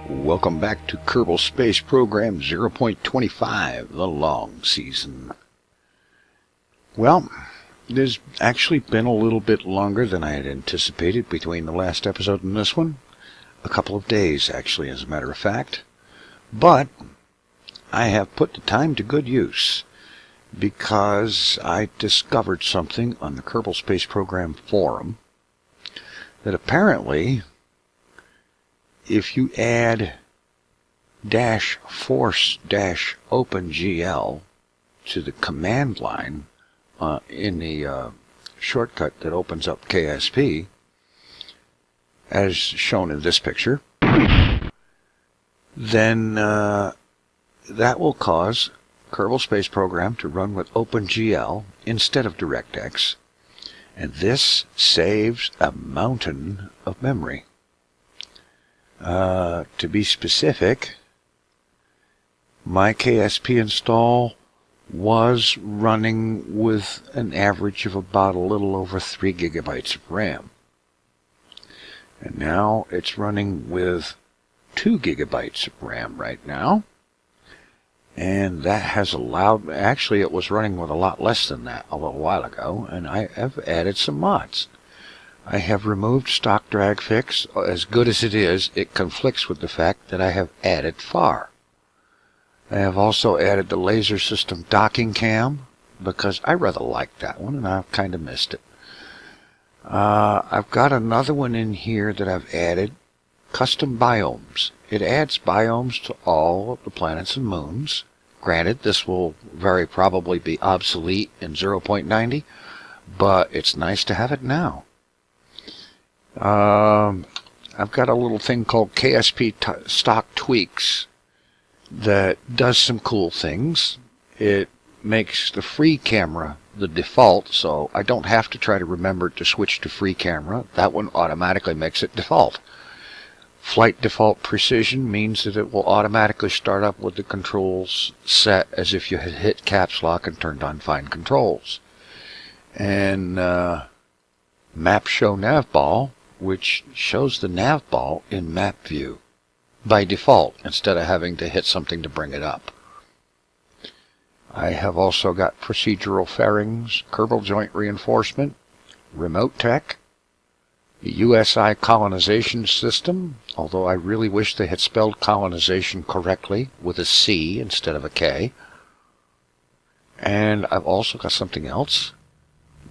Welcome back to Kerbal Space Program 0.25, the long season. Well, there's actually been a little bit longer than I had anticipated between the last episode and this one. A couple of days, actually, as a matter of fact. But I have put the time to good use because I discovered something on the Kerbal Space Program forum that apparently, if you add -force-opengl to the command line in the shortcut that opens up KSP, as shown in this picture, then that will cause Kerbal Space Program to run with OpenGL instead of DirectX, and this saves a mountain of memory. To be specific, my KSP install was running with an average of about a little over 3 gigabytes of RAM. And now it's running with 2 gigabytes of RAM right now. And that has allowed, actually it was running with a lot less than that a little while ago, and I have added some mods. I have removed stock drag fix. As good as it is, it conflicts with the fact that I have added FAR. I have also added the laser system docking cam because I rather like that one and I've kind of missed it. I've got another one in here that I've added, custom biomes. It adds biomes to all of the planets and moons. Granted, this will very probably be obsolete in 0.90, but it's nice to have it now. I've got a little thing called KSP stock tweaks that does some cool things. It makes the free camera the default, so I don't have to try to remember to switch to free camera. That one automatically makes it default. Flight default precision means that it will automatically start up with the controls set as if you had hit caps lock and turned on fine controls. And map show navball, which shows the navball in map view by default instead of having to hit something to bring it up. I have also got procedural fairings, Kerbal joint reinforcement, remote tech, the USI colonization system, although I really wish they had spelled colonization correctly with a C instead of a K. And I've also got something else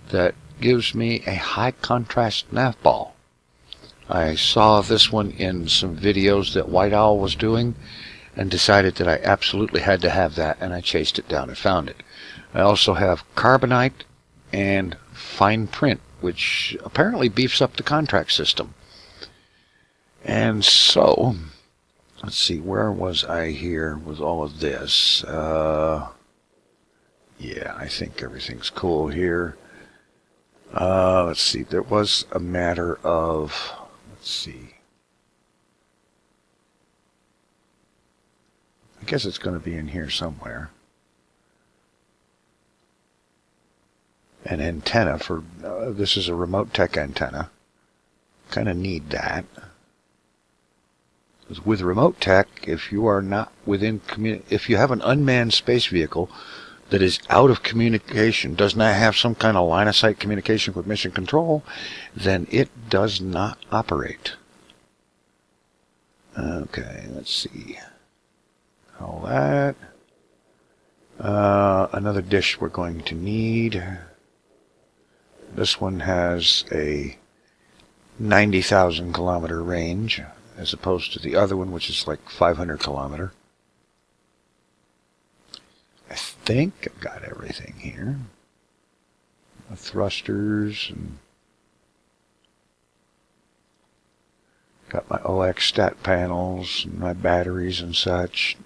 that gives me a high contrast navball. I saw this one in some videos that White Owl was doing and decided that I absolutely had to have that, and I chased it down and found it. I also have carbonite and fine print, which apparently beefs up the contract system. And so, let's see, where was I here with all of this? Yeah, I think everything's cool here. Let's see, there was a matter of, let's see, I guess it's going to be in here somewhere. An antenna for, this is a remote tech antenna. Kind of need that. Because with remote tech, if you are not within, if you have an unmanned space vehicle that is out of communication, does not have some kind of line of sight communication with mission control, then it does not operate. Okay, let's see. All that. Another dish we're going to need. This one has a 90,000 kilometer range as opposed to the other one, which is like 500 kilometer. I think I've got everything here. The thrusters and got my OX stat panels and my batteries and such.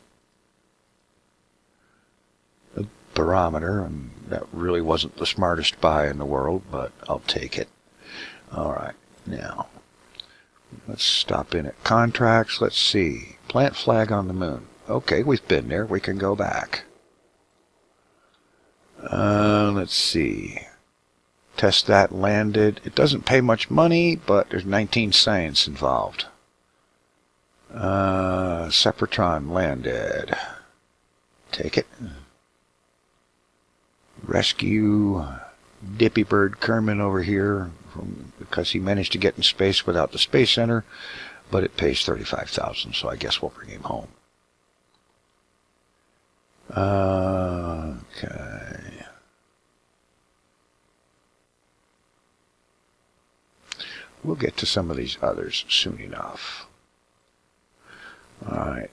The barometer, and that really wasn't the smartest buy in the world, but I'll take it. Alright, now let's stop in at contracts. Let's see. Plant flag on the moon. Okay, we've been there. We can go back. Let's see. Test that, landed. It doesn't pay much money, but there's 19 science involved. Sepratron landed. Take it. Rescue Dippy Bird Kerman over here because he managed to get in space without the Space Center, but it pays $35,000, so I guess we'll bring him home. Okay. We'll get to some of these others soon enough. Alright.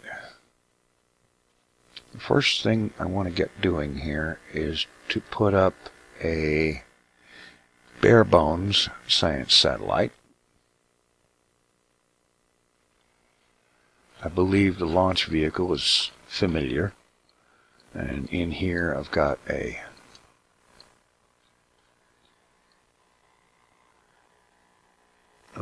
The first thing I want to get doing here is to put up a bare bones science satellite. I believe the launch vehicle is familiar. And in here I've got a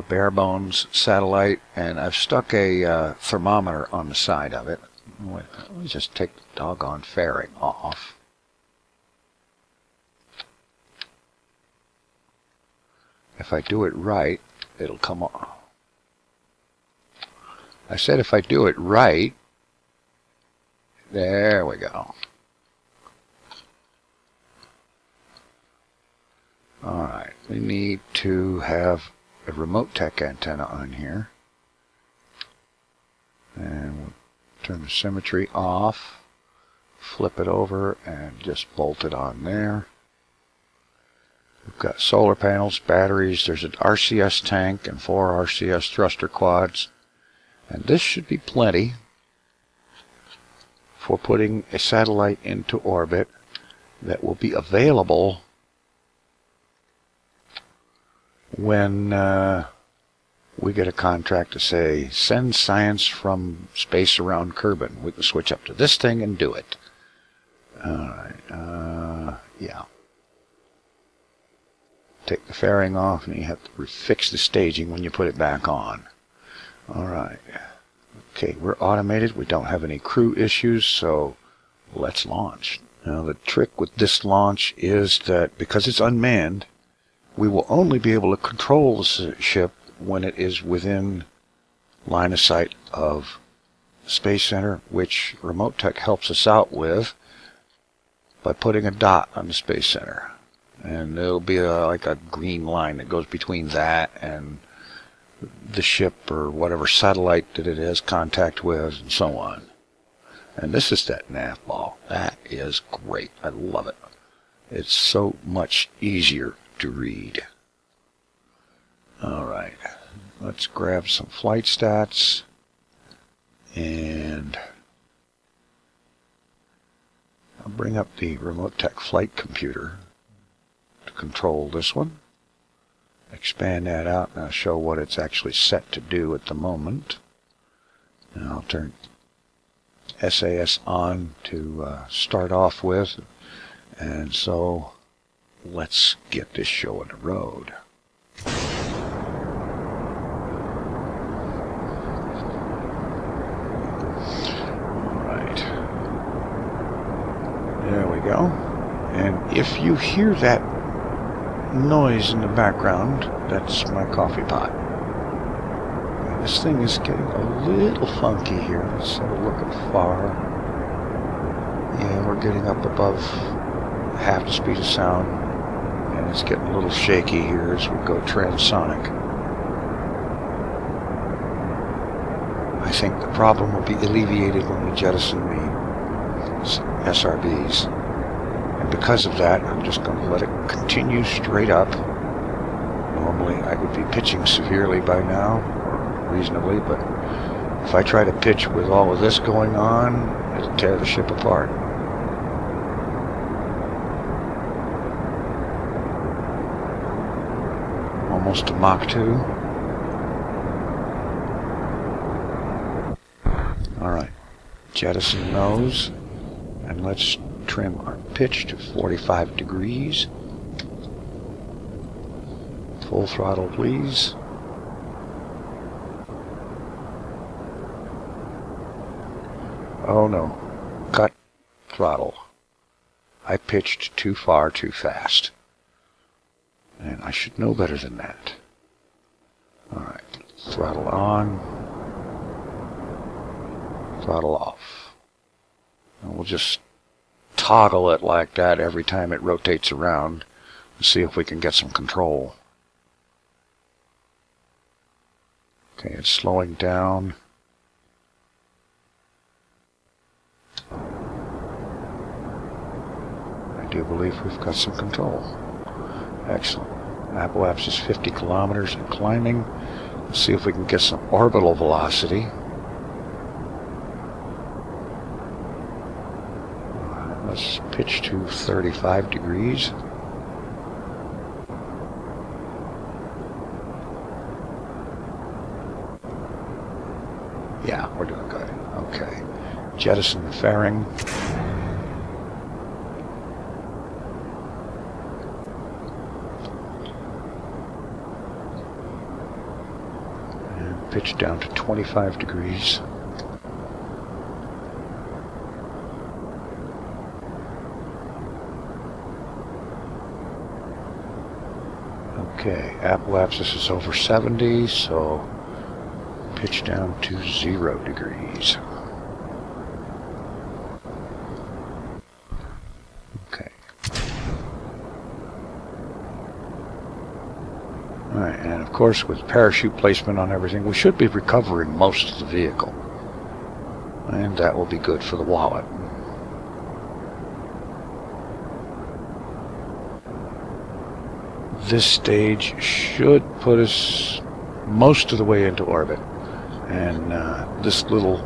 bare bones satellite, and I've stuck a thermometer on the side of it. Let me just take the doggone fairing off. If I do it right, it'll come off. I said if I do it right. There we go. Alright, we need to have a remote tech antenna on here. And we'll turn the symmetry off, flip it over, and just bolt it on there. We've got solar panels, batteries, there's an RCS tank and 4 RCS thruster quads. And this should be plenty for putting a satellite into orbit that will be available when we get a contract to say, send science from space around Kerbin. We can switch up to this thing and do it. Alright, yeah. Take the fairing off and you have to fix the staging when you put it back on. Alright. Okay, we're automated. We don't have any crew issues, so let's launch. Now the trick with this launch is that because it's unmanned, we will only be able to control the ship when it is within line of sight of the Space Center, which Remote Tech helps us out with by putting a dot on the Space Center. And there'll be like a green line that goes between that and the ship or whatever satellite that it has contact with, and so on. And this is that nav ball. That is great. I love it. It's so much easier to read. Alright, let's grab some flight stats and I'll bring up the Remote Tech flight computer to control this one. Expand that out and I'll show what it's actually set to do at the moment. And I'll turn SAS on to start off with. And so let's get this show on the road. Alright. There we go. And if you hear that noise in the background, that's my coffee pot. And this thing is getting a little funky here. Let's have a look at far. Yeah, we're getting up above half the speed of sound, and it's getting a little shaky here as we go transonic. I think the problem will be alleviated when we jettison the SRBs. And because of that, I'm just going to let it continue straight up. Normally I would be pitching severely by now, or reasonably, but if I try to pitch with all of this going on, it'll tear the ship apart. Almost to Mach 2. Alright, jettison nose, and let's trim our pitch to 45 degrees. Full throttle, please. Oh no, cut throttle. I pitched too far too fast. And I should know better than that. Alright, throttle on. throttle off. And we'll just toggle it like that every time it rotates around and see if we can get some control. Okay, it's slowing down. I do believe we've got some control. Excellent. Ep6 is 50 kilometers and climbing. Let's see if we can get some orbital velocity. Let's pitch to 35 degrees. Yeah, we're doing good. Okay. Jettison the fairing. And pitch down to 25 degrees. Okay, Ep6 is over 70, so pitch down to 0 degrees. Okay. Alright, and of course with parachute placement on everything, we should be recovering most of the vehicle. And that will be good for the wallet. This stage should put us most of the way into orbit, and this little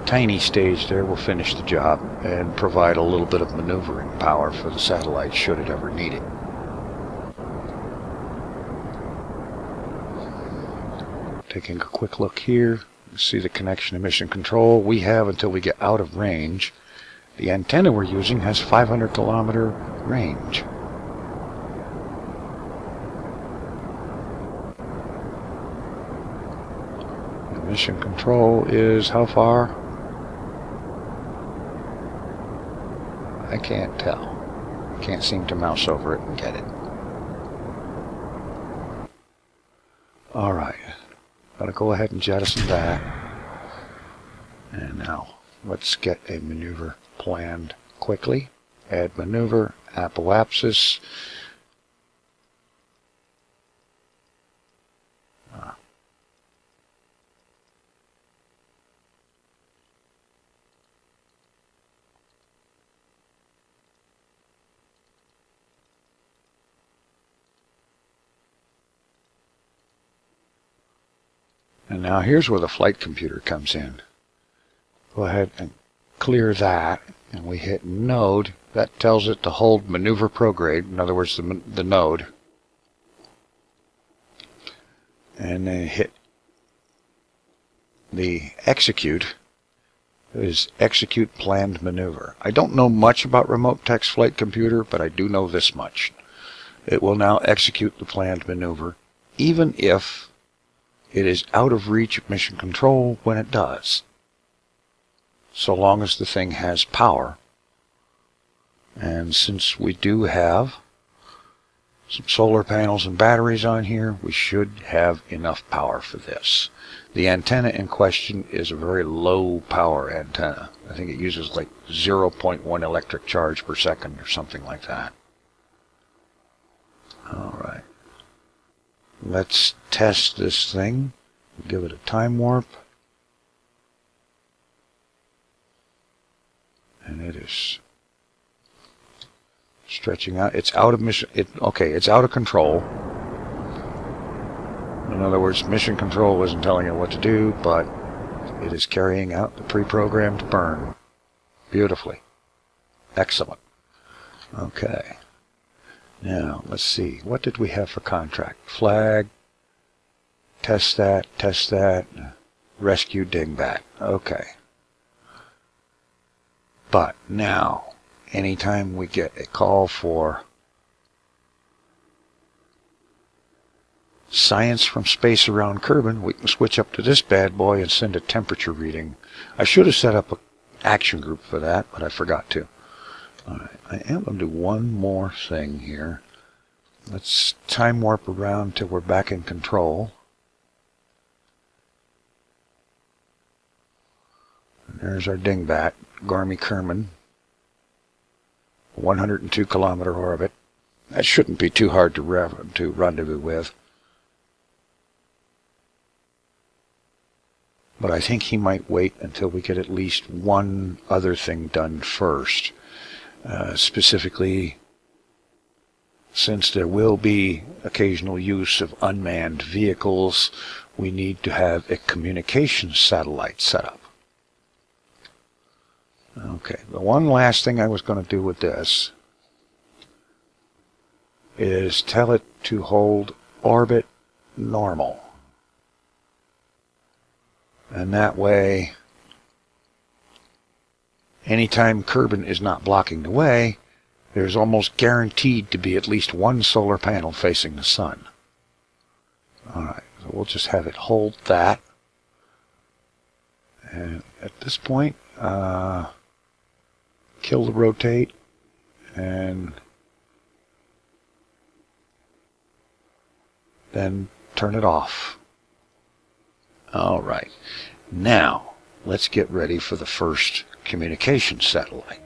tiny stage there will finish the job and provide a little bit of maneuvering power for the satellite should it ever need it. Taking a quick look here, you see the connection to mission control. We have until we get out of range. The antenna we're using has 500 kilometer range. Mission control is how far? I can't tell. Can't seem to mouse over it and get it. Alright. Gotta go ahead and jettison that. And now let's get a maneuver planned quickly. Add maneuver, Ep6. And now here's where the flight computer comes in. Go ahead and clear that, and we hit node. That tells it to hold maneuver prograde, in other words the node. And then hit the execute. It is execute planned maneuver. I don't know much about remote text flight computer, but I do know this much. It will now execute the planned maneuver, even if it is out of reach of mission control when it does, so long as the thing has power. And since we do have some solar panels and batteries on here, we should have enough power for this. The antenna in question is a very low power antenna. I think it uses like 0.1 electric charge per second or something like that. Alright. Let's test this thing. Give it a time warp. And it is stretching out. It's out of mission. Okay, it's out of control. In other words, mission control isn't telling it what to do, but it is carrying out the pre-programmed burn beautifully. Excellent. Okay. Now, let's see. What did we have for contract? Flag. Test that. Rescue dingbat. Okay. But now, anytime we get a call for science from space around Kerbin, we can switch up to this bad boy and send a temperature reading. I should have set up an action group for that, but I forgot to. Alright, I am going to do one more thing here. Let's time warp around till we're back in control. There's our dingbat, Garmy Kerman. 102 kilometer orbit. That shouldn't be too hard to rendezvous with. But I think he might wait until we get at least one other thing done first. Specifically, since there will be occasional use of unmanned vehicles, we need to have a communications satellite set up. Okay, the one last thing I was going to do with this is tell it to hold orbit normal. And that way, anytime Kerbin is not blocking the way, there's almost guaranteed to be at least one solar panel facing the sun. Alright, so we'll just have it hold that. And at this point, kill the rotate and then turn it off. Alright, now let's get ready for the first communication satellite.